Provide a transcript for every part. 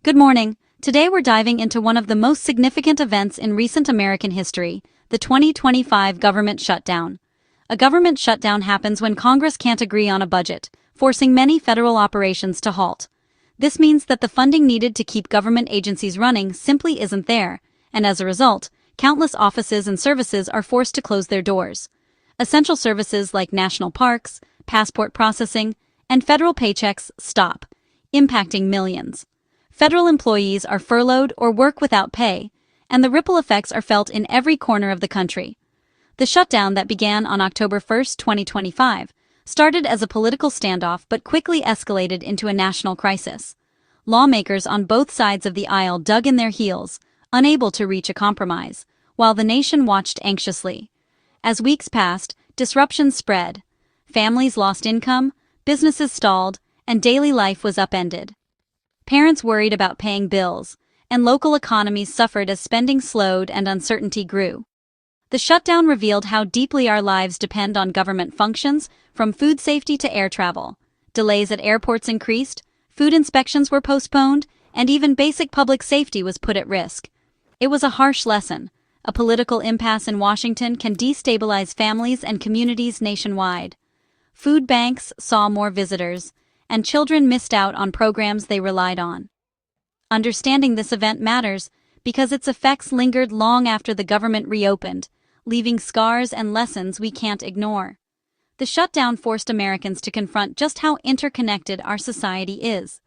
Good morning. Today we're diving into one of the most significant events in recent American history, the 2025 government shutdown. A government shutdown happens when Congress can't agree on a budget, forcing many federal operations to halt. This means that the funding needed to keep government agencies running simply isn't there, and as a result, countless offices and services are forced to close their doors. Essential services like national parks, passport processing, and federal paychecks stop, impacting millions. Federal employees are furloughed or work without pay, and the ripple effects are felt in every corner of the country. The shutdown that began on October 1, 2025, started as a political standoff but quickly escalated into a national crisis. Lawmakers on both sides of the aisle dug in their heels, unable to reach a compromise, while the nation watched anxiously. As weeks passed, disruptions spread. Families lost income, businesses stalled, and daily life was upended. Parents worried about paying bills, and local economies suffered as spending slowed and uncertainty grew. The shutdown revealed how deeply our lives depend on government functions, from food safety to air travel. Delays at airports increased, food inspections were postponed, and even basic public safety was put at risk. It was a harsh lesson. A political impasse in Washington can destabilize families and communities nationwide. Food banks saw more visitors, and children missed out on programs they relied on. Understanding this event matters because its effects lingered long after the government reopened, leaving scars and lessons we can't ignore. The shutdown forced Americans to confront just how interconnected our society is.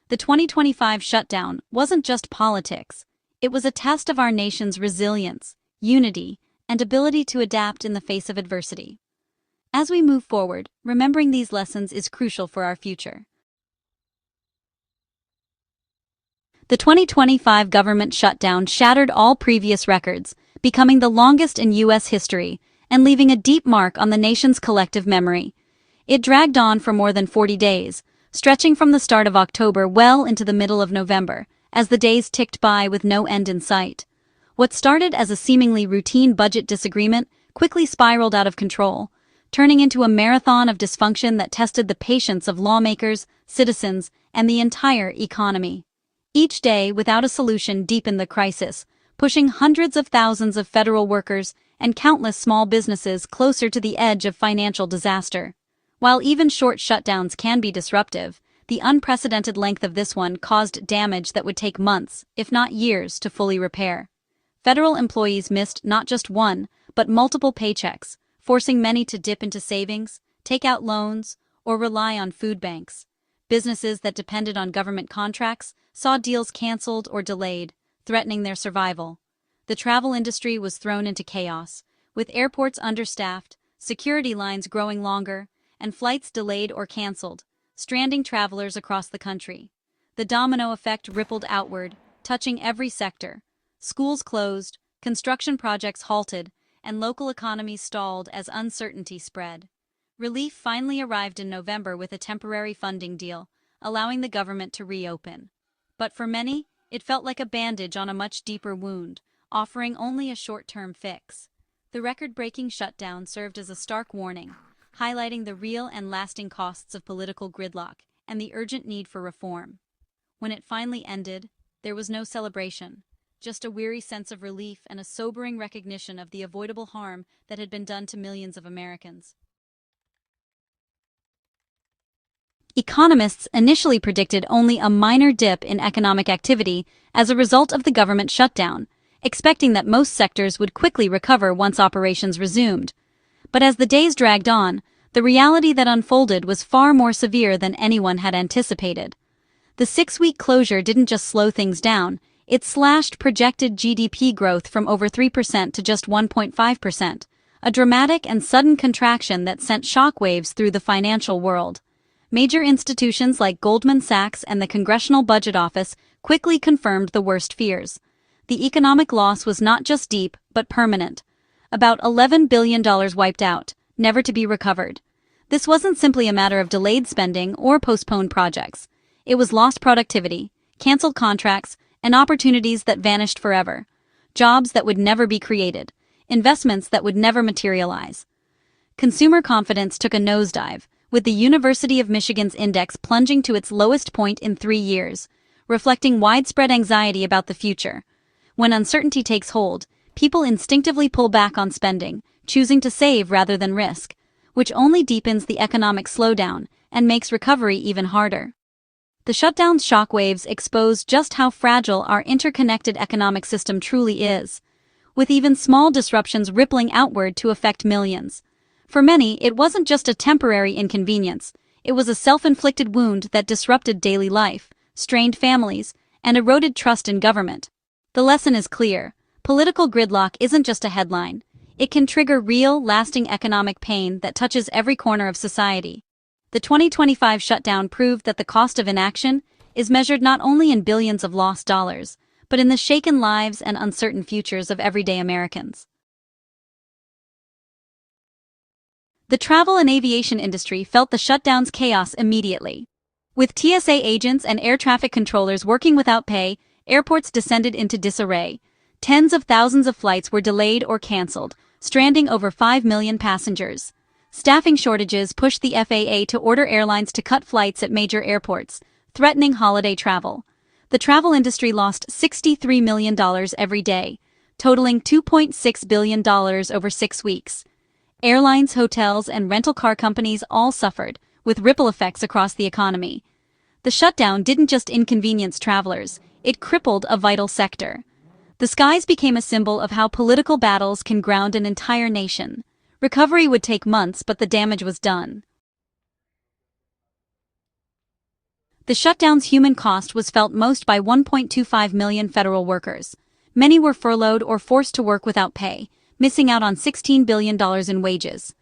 The 2025 shutdown wasn't just politics. It was a test of our nation's resilience, unity, and ability to adapt in the face of adversity. As we move forward, remembering these lessons is crucial for our future. The 2025 government shutdown shattered all previous records, becoming the longest in U.S. history and leaving a deep mark on the nation's collective memory. It dragged on for more than 40 days, stretching from the start of October well into the middle of November, as the days ticked by with no end in sight. What started as a seemingly routine budget disagreement quickly spiraled out of control, turning into a marathon of dysfunction that tested the patience of lawmakers, citizens, and the entire economy. Each day without a solution deepened the crisis, pushing hundreds of thousands of federal workers and countless small businesses closer to the edge of financial disaster. While even short shutdowns can be disruptive, the unprecedented length of this one caused damage that would take months, if not years, to fully repair. Federal employees missed not just one, but multiple paychecks, forcing many to dip into savings, take out loans, or rely on food banks. Businesses that depended on government contracts saw deals canceled or delayed, threatening their survival. The travel industry was thrown into chaos, with airports understaffed, security lines growing longer, and flights delayed or canceled, stranding travelers across the country. The domino effect rippled outward, touching every sector. Schools closed, construction projects halted, and local economies stalled as uncertainty spread. Relief finally arrived in November with a temporary funding deal, allowing the government to reopen. But for many, it felt like a bandage on a much deeper wound, offering only a short-term fix. The record-breaking shutdown served as a stark warning, highlighting the real and lasting costs of political gridlock and the urgent need for reform. When it finally ended, there was no celebration, just a weary sense of relief and a sobering recognition of the avoidable harm that had been done to millions of Americans. Economists initially predicted only a minor dip in economic activity as a result of the government shutdown, expecting that most sectors would quickly recover once operations resumed. But as the days dragged on, the reality that unfolded was far more severe than anyone had anticipated. The 6-week closure didn't just slow things down, it slashed projected GDP growth from over 3% to just 1.5%, a dramatic and sudden contraction that sent shockwaves through the financial world. Major institutions like Goldman Sachs and the Congressional Budget Office quickly confirmed the worst fears. The economic loss was not just deep, but permanent. About $11 billion wiped out, never to be recovered. This wasn't simply a matter of delayed spending or postponed projects. It was lost productivity, canceled contracts, and opportunities that vanished forever. Jobs that would never be created, investments that would never materialize. Consumer confidence took a nosedive, with the University of Michigan's index plunging to its lowest point in 3 years, reflecting widespread anxiety about the future. When uncertainty takes hold, people instinctively pull back on spending, choosing to save rather than risk, which only deepens the economic slowdown and makes recovery even harder. The shutdown's shockwaves expose just how fragile our interconnected economic system truly is, with even small disruptions rippling outward to affect millions. For many, it wasn't just a temporary inconvenience, it was a self-inflicted wound that disrupted daily life, strained families, and eroded trust in government. The lesson is clear: political gridlock isn't just a headline. It can trigger real, lasting economic pain that touches every corner of society. The 2025 shutdown proved that the cost of inaction is measured not only in billions of lost dollars, but in the shaken lives and uncertain futures of everyday Americans. The travel and aviation industry felt the shutdown's chaos immediately. With TSA agents and air traffic controllers working without pay, airports descended into disarray. Tens of thousands of flights were delayed or canceled, stranding over 5 million passengers. Staffing shortages pushed the FAA to order airlines to cut flights at major airports, threatening holiday travel. The travel industry lost $63 million every day, totaling $2.6 billion over 6 weeks. Airlines, hotels, and rental car companies all suffered, with ripple effects across the economy. The shutdown didn't just inconvenience travelers, it crippled a vital sector. The skies became a symbol of how political battles can ground an entire nation. Recovery would take months, but the damage was done. The shutdown's human cost was felt most by 1.25 million federal workers. Many were furloughed or forced to work without pay, missing out on $16 billion in wages.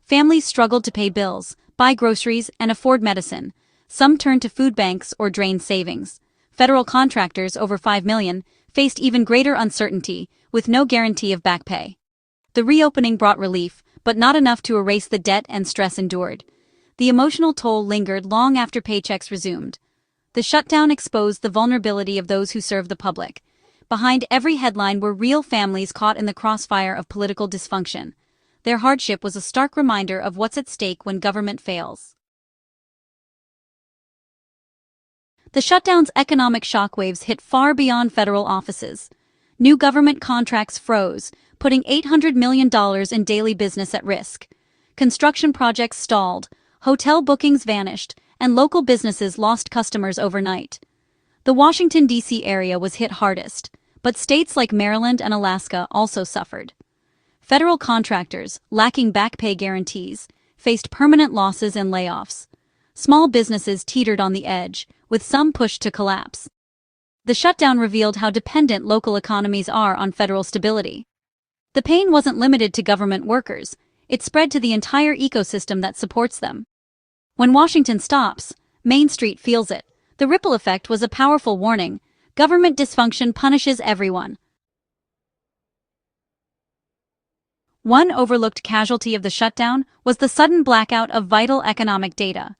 Families struggled to pay bills, buy groceries, and afford medicine. Some turned to food banks or drained savings. Federal contractors, over 5 million, faced even greater uncertainty, with no guarantee of back pay. The reopening brought relief, but not enough to erase the debt and stress endured. The emotional toll lingered long after paychecks resumed. The shutdown exposed the vulnerability of those who serve the public. Behind every headline were real families caught in the crossfire of political dysfunction. Their hardship was a stark reminder of what's at stake when government fails. The shutdown's economic shockwaves hit far beyond federal offices. New government contracts froze, putting $800 million in daily business at risk. Construction projects stalled, hotel bookings vanished, and local businesses lost customers overnight. The Washington, D.C. area was hit hardest, but states like Maryland and Alaska also suffered. Federal contractors, lacking back pay guarantees, faced permanent losses and layoffs. Small businesses teetered on the edge, with some pushed to collapse. The shutdown revealed how dependent local economies are on federal stability. The pain wasn't limited to government workers, it spread to the entire ecosystem that supports them. When Washington stops, Main Street feels it. The ripple effect was a powerful warning. Government dysfunction punishes everyone. One overlooked casualty of the shutdown was the sudden blackout of vital economic data.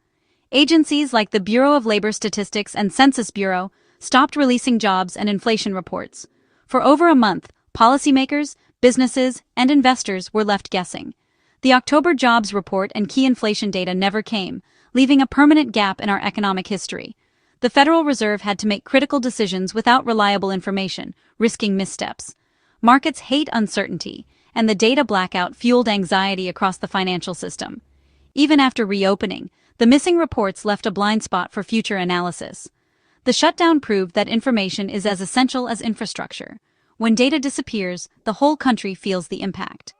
Agencies like the Bureau of Labor Statistics and Census Bureau stopped releasing jobs and inflation reports. For over a month, policymakers, businesses, and investors were left guessing. The October jobs report and key inflation data never came, leaving a permanent gap in our economic history. The Federal Reserve had to make critical decisions without reliable information, risking missteps. Markets hate uncertainty, and the data blackout fueled anxiety across the financial system. Even after reopening, the missing reports left a blind spot for future analysis. The shutdown proved that information is as essential as infrastructure. When data disappears, the whole country feels the impact.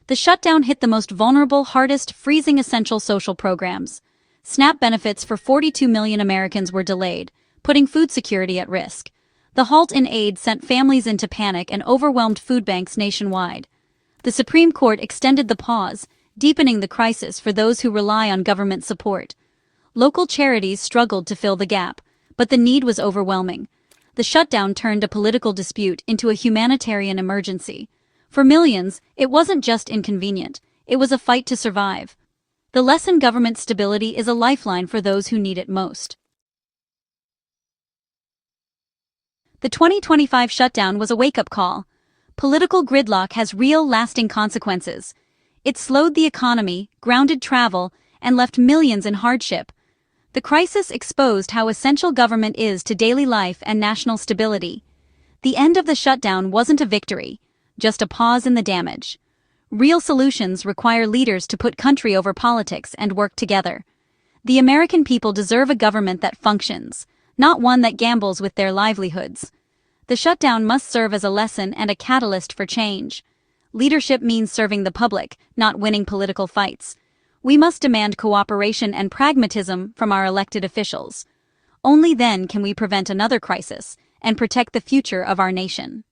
The shutdown hit the most vulnerable, hardest, freezing essential social programs. SNAP benefits for 42 million Americans were delayed, putting food security at risk. The halt in aid sent families into panic and overwhelmed food banks nationwide. The Supreme Court extended the pause, deepening the crisis for those who rely on government support. Local charities struggled to fill the gap, but the need was overwhelming. The shutdown turned a political dispute into a humanitarian emergency. For millions, it wasn't just inconvenient, it was a fight to survive. The lesson: government stability is a lifeline for those who need it most. The 2025 shutdown was a wake-up call. Political gridlock has real, lasting consequences. It slowed the economy, grounded travel, and left millions in hardship. The crisis exposed how essential government is to daily life and national stability. The end of the shutdown wasn't a victory, just a pause in the damage. Real solutions require leaders to put country over politics and work together. The American people deserve a government that functions, not one that gambles with their livelihoods. The shutdown must serve as a lesson and a catalyst for change. Leadership means serving the public, not winning political fights. We must demand cooperation and pragmatism from our elected officials. Only then can we prevent another crisis and protect the future of our nation.